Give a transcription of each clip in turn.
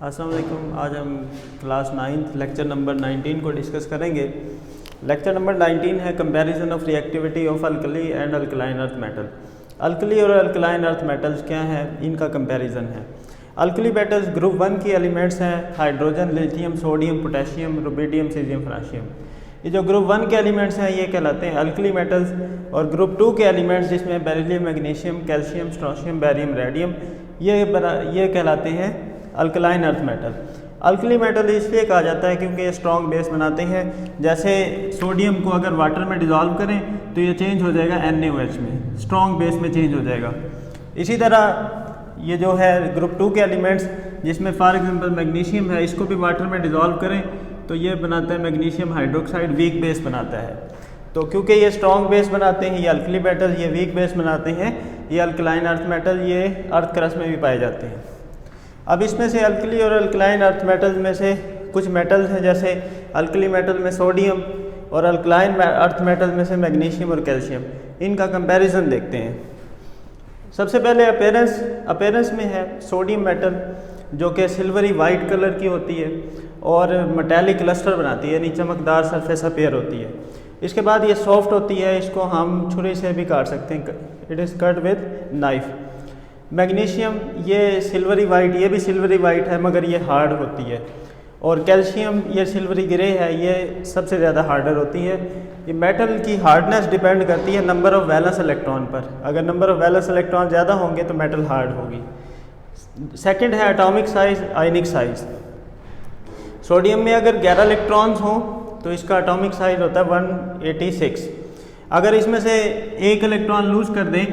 अस्सलाम वालेकुम। आज हम क्लास 9th लेक्चर नंबर 19 को डिस्कस करेंगे। लेक्चर नंबर 19 है comparison of reactivity of alkali and alkaline earth metal. Alkali और अल्कलाइन अर्थ मेटल्स क्या हैं, इनका कंपैरिजन है। अल्कली मेटल्स ग्रुप 1 की एलिमेंट्स हैं hydrogen, lithium, sodium, potassium, rubidium, caesium, francium. ये जो ग्रुप 1 के एलिमेंट्स हैं ये कहलाते हैं अल्कली मेटल्स, और ग्रुप 2 के एलिमेंट्स जिसमें beryllium, magnesium, calcium, strontium, barium, radium, ये कहलाते हैं alkaline earth metal. Alkali metal इसलिए कहा जाता है क्योंकि ये स्ट्रॉन्ग बेस बनाते हैं। जैसे सोडियम को अगर वाटर में डिज़ोल्व करें तो ये चेंज हो जाएगा NaOH में, स्ट्रॉन्ग बेस में चेंज हो जाएगा। इसी तरह ये जो है ग्रुप 2 के एलिमेंट्स जिसमें फॉर एग्जांपल मैग्नीशियम है, इसको भी वाटर में डिज़ोल्व करें तो ये बनाता है मैग्नीशियम हाइड्रोक्साइड, वीक बेस बनाता है। तो क्योंकि ये स्ट्रॉन्ग बेस बनाते हैं ये अल्कली मेटल, ये वीक बेस बनाते हैं ये अल्कलाइन अर्थ मेटल, ये अर्थ क्रस्ट में भी पाए जाते हैं। अब इसमें से अल्कली और अल्कलाइन अर्थ मेटल्स में से कुछ मेटल्स हैं, जैसे अल्कली मेटल में सोडियम और अल्कलाइन अर्थ मेटल में से मैग्नीशियम और कैल्शियम। इनका कंपैरिजन देखते हैं। सबसे पहले अपीयरेंस में है सोडियम मेटल जो कि सिल्वरी वाइट कलर की होती है और मेटालिक क्लस्टर बनाती है, यानी चमकदार सरफेस अपीयर होती है। इसके बाद ये सॉफ्ट होती है, इसको हम छुरी से भी काट सकते हैं, it is cut with knife. Magnesium ये सिल्वरी वाइट, ये भी सिल्वरी वाइट है मगर ये हार्ड होती है। और कैल्शियम ये सिल्वरी ग्रे है, ये सबसे ज़्यादा हार्डर होती है। ये मेटल की हार्डनेस डिपेंड करती है नंबर ऑफ़ वैलेंस इलेक्ट्रॉन पर। अगर नंबर ऑफ़ वैलेंस इलेक्ट्रॉन ज़्यादा होंगे तो मेटल हार्ड होगी। सेकंड है एटॉमिक साइज़, आयनिक साइज़। सोडियम में अगर 11 इलेक्ट्रॉन्स हों तो इसका एटॉमिक साइज़ होता है 186। अगर इसमें से एक इलेक्ट्रॉन लूज़ कर दें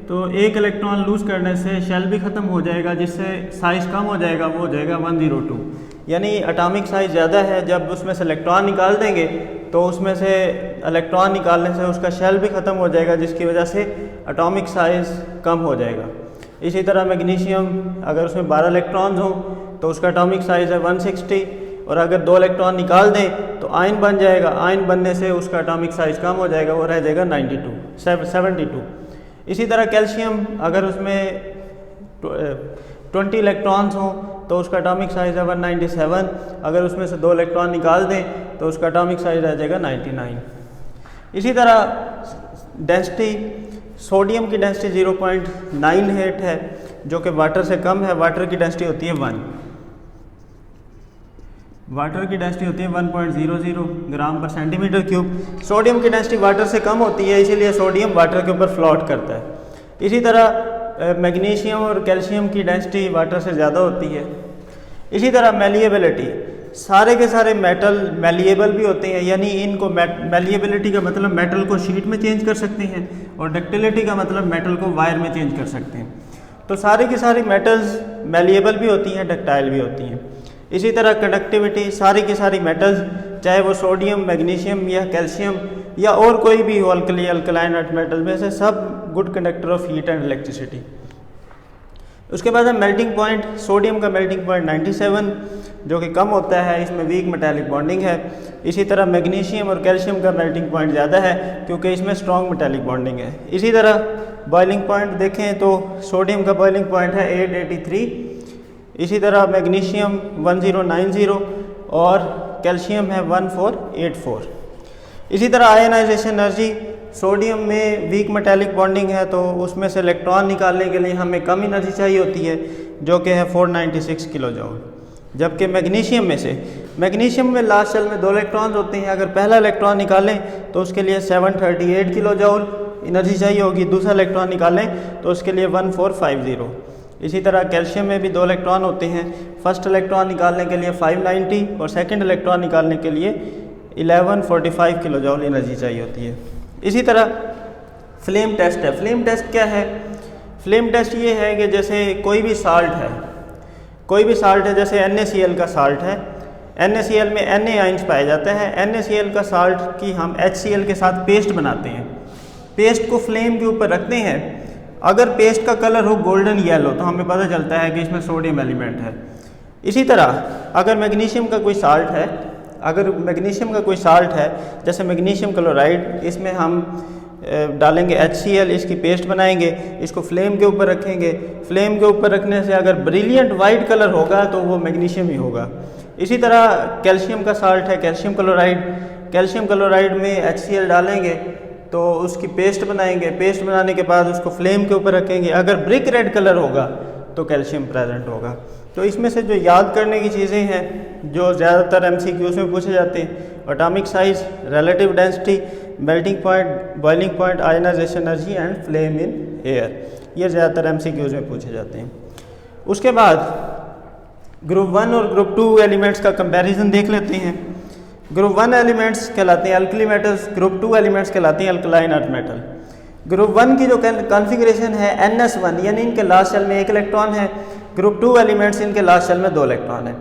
तो एक इलेक्ट्रॉन लूज़ करने से शेल भी ख़त्म हो जाएगा, जिससे साइज़ कम हो जाएगा, वो हो जाएगा 102। यानी एटॉमिक साइज़ ज़्यादा है। जब उसमें से इलेक्ट्रॉन निकाल देंगे तो उसमें से इलेक्ट्रॉन निकालने से उसका शेल भी ख़त्म हो जाएगा, जिसकी वजह से एटॉमिक साइज़ कम हो जाएगा। इसी तरह मैग्नीशियम अगर उसमें 12 इलेक्ट्रॉन्स हों तो उसका एटॉमिक साइज़ है 160, और अगर 2 इलेक्ट्रॉन निकाल दें तो आयन बन जाएगा। आयन बनने से उसका एटॉमिक साइज़ कम हो जाएगा, वो रह जाएगा 72। इसी तरह कैल्शियम अगर उसमें 20 इलेक्ट्रॉन्स हों तो उसका एटॉमिक साइज़ है 197। अगर उसमें से 2 इलेक्ट्रॉन निकाल दें तो उसका एटॉमिक साइज़ रह जाएगा 99। इसी तरह डेंसिटी, सोडियम की डेंसिटी 0.98 है जो कि वाटर से कम है। वाटर की डेंसिटी होती है 1, वाटर की डेंसिटी होती है 1.00 ग्राम पर सेंटीमीटर क्यूब। सोडियम की डेंसिटी वाटर से कम होती है, इसीलिए सोडियम वाटर के ऊपर फ्लोट करता है। इसी तरह मैग्नीशियम और कैल्शियम की डेंसिटी वाटर से ज़्यादा होती है। इसी तरह मैलिएबिलिटी, सारे के सारे मेटल मैलिएबल भी होते हैं, यानी इनको मैलिएबिलिटी का मतलब मेटल को शीट में चेंज कर सकते हैं, और डक्टिलिटी का मतलब मेटल को वायर में चेंज कर सकते हैं। तो सारी की सारी मेटल्स मैलिएबल भी होती हैं, डक्टाइल भी होती हैं। इसी तरह कंडक्टिविटी, सारी की सारी मेटल्स चाहे वो सोडियम, मैग्नीशियम या कैल्शियम या और कोई भी हो अल्कली अल्कलाइन अर्थ मेटल में से, सब good conductor of heat and electricity. उसके बाद है मेल्टिंग पॉइंट। सोडियम का मेल्टिंग पॉइंट 97 जो कि कम होता है, इसमें वीक मेटालिक बॉन्डिंग है। इसी तरह मैग्नीशियम और कैल्शियम का मेल्टिंग पॉइंट ज़्यादा है क्योंकि इसमें स्ट्रॉन्ग मेटालिक बॉन्डिंग है। इसी तरह बॉइलिंग पॉइंट देखें तो सोडियम का बॉइलिंग पॉइंट है 883, इसी तरह मैग्नीशियम 1090 और कैल्शियम है 1484। इसी तरह आयनाइजेशन एनर्जी, सोडियम में वीक मेटालिक बॉन्डिंग है तो उसमें से इलेक्ट्रॉन निकालने के लिए हमें कम एनर्जी चाहिए होती है जो कि है 496 किलो जूल। जबकि मैग्नीशियम में लास्ट शेल में 2 इलेक्ट्रॉन्स होते हैं। अगर पहला इलेक्ट्रॉन निकालें तो उसके लिए 738 किलो जूल एनर्जी चाहिए होगी, दूसरा इलेक्ट्रॉन निकालें तो उसके लिए 1450। इसी तरह कैल्शियम में भी 2 इलेक्ट्रॉन होते हैं। फर्स्ट इलेक्ट्रॉन निकालने के लिए 590 और सेकंड इलेक्ट्रॉन निकालने के लिए 1145 किलो जूल एनर्जी चाहिए होती है। इसी तरह फ्लेम टेस्ट है। फ्लेम टेस्ट क्या है? फ्लेम टेस्ट ये है कि जैसे कोई भी साल्ट है, जैसे NaCl का साल्ट है, NaCl में Na आइंस पाया जाता है। NaCl का साल्ट की हम HCl के साथ पेस्ट बनाते हैं। पेस्ट को फ्लेम के ऊपर रखते हैं। अगर पेस्ट का कलर हो गोल्डन येलो तो हमें पता चलता है कि इसमें सोडियम एलिमेंट है। इसी तरह अगर मैग्नीशियम का कोई साल्ट है, जैसे मैग्नीशियम क्लोराइड, इसमें हम डालेंगे HCl, इसकी पेस्ट बनाएंगे, इसको फ्लेम के ऊपर रखेंगे। फ्लेम के ऊपर रखने से अगर ब्रिलियंट वाइट कलर होगा तो वो मैग्नीशियम ही होगा। इसी तरह कैल्शियम का साल्ट है, कैल्शियम क्लोराइड। कैल्शियम क्लोराइड में HCl डालेंगे तो उसकी पेस्ट बनाएंगे। पेस्ट बनाने के बाद उसको फ्लेम के ऊपर रखेंगे। अगर ब्रिक रेड कलर होगा तो कैल्शियम प्रेजेंट होगा। तो इसमें से जो याद करने की चीज़ें हैं जो ज़्यादातर MCQs में पूछे जाते हैं, atomic size, relative density, melting point, boiling point, ionisation energy and flame in air, ये ज़्यादातर MCQs में पूछे जाते हैं। उसके बाद ग्रुप 1 और ग्रुप 2 एलिमेंट्स का कंपैरिजन देख लेते हैं। ग्रुप 1 एलिमेंट्स कहलाते हैं अल्कली मेटल्स, ग्रुप 2 एलिमेंट्स कहलाते हैं अल्कलाइन अर्थ मेटल। ग्रुप 1 की जो कॉन्फ़िगरेशन है NS1, यानी इनके लास्ट शेल में 1 इलेक्ट्रॉन है। ग्रुप 2 एलिमेंट्स इनके लास्ट शेल में 2 इलेक्ट्रॉन है।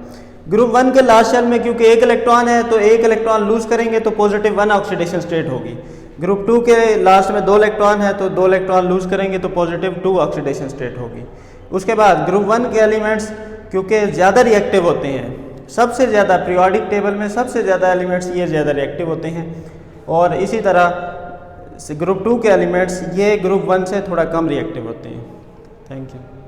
ग्रुप 1 के लास्ट शेल में क्योंकि 1 इलेक्ट्रॉन है तो 1 इलेक्ट्रॉन लूज करेंगे तो +1 ऑक्सीडेशन स्टेट होगी। ग्रुप 2 के लास्ट में 2 इलेक्ट्रॉन है तो 2 इलेक्ट्रॉन लूज करेंगे तो +2 ऑक्सीडेशन स्टेट होगी। उसके बाद ग्रुप 1 के एलिमेंट्स क्योंकि ज़्यादा रिएक्टिव होते हैं, सबसे ज़्यादा पीरियोडिक टेबल में सबसे ज़्यादा एलिमेंट्स ये ज़्यादा रिएक्टिव होते हैं। और इसी तरह ग्रुप 2 के एलिमेंट्स ये ग्रुप 1 से थोड़ा कम रिएक्टिव होते हैं। Thank you.